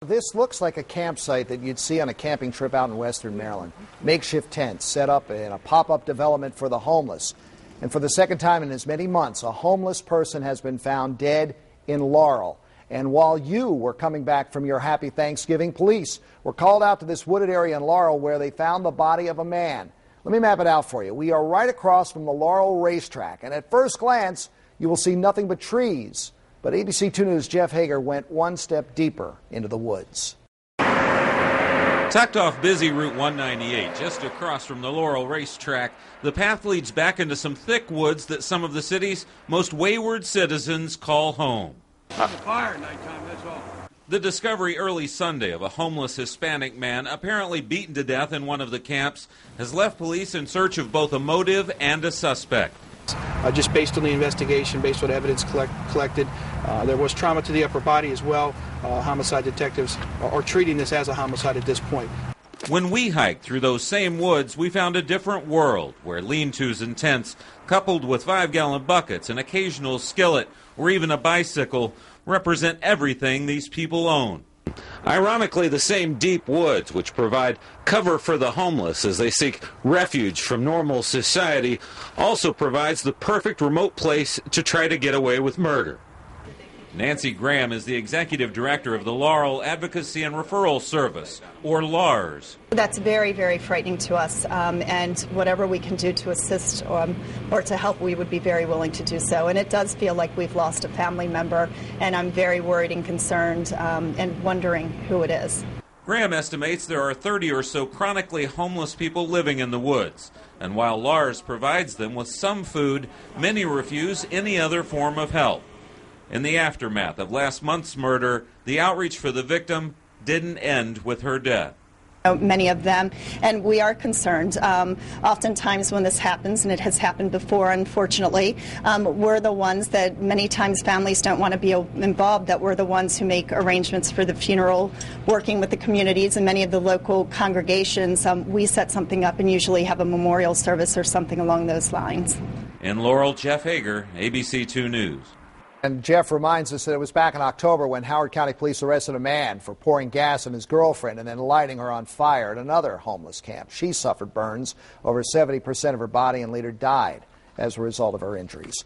This looks like a campsite that you'd see on a camping trip out in western Maryland. Makeshift tents set up in a pop-up development for the homeless. And for the second time in as many months, a homeless person has been found dead in Laurel. And while you were coming back from your happy Thanksgiving, police were called out to this wooded area in Laurel where they found the body of a man. Let me map it out for you. We are right across from the Laurel racetrack, and at first glance, you will see nothing but trees. But ABC 2 News' Jeff Hager went one step deeper into the woods. Tucked off busy Route 198, just across from the Laurel racetrack, the path leads back into some thick woods that some of the city's most wayward citizens call home. Fire nighttime, that's all. The discovery early Sunday of a homeless Hispanic man apparently beaten to death in one of the camps has left police in search of both a motive and a suspect. Just based on the investigation, based on evidence collected, there was trauma to the upper body as well. Homicide detectives are treating this as a homicide at this point. When we hiked through those same woods, we found a different world where lean-tos and tents, coupled with 5-gallon buckets, an occasional skillet, or even a bicycle, represent everything these people own. Ironically, the same deep woods, which provide cover for the homeless as they seek refuge from normal society, also provides the perfect remote place to try to get away with murder. Nancy Graham is the executive director of the Laurel Advocacy and Referral Service, or LARS. That's very, very frightening to us, and whatever we can do to assist or to help, we would be very willing to do so. And it does feel like we've lost a family member, and I'm very worried and concerned and wondering who it is. Graham estimates there are 30 or so chronically homeless people living in the woods, and while LARS provides them with some food, many refuse any other form of help. In the aftermath of last month's murder, the outreach for the victim didn't end with her death. Many of them, and we are concerned. Oftentimes when this happens, and it has happened before, unfortunately, we're the ones that many times families don't want to be involved, that we're the ones who make arrangements for the funeral, working with the communities and many of the local congregations. We set something up and usually have a memorial service or something along those lines. In Laurel, Jeff Hager, ABC 2 News. And Jeff reminds us that it was back in October when Howard County Police arrested a man for pouring gas on his girlfriend and then lighting her on fire at another homeless camp. She suffered burns. Over 70% of her body and later died as a result of her injuries.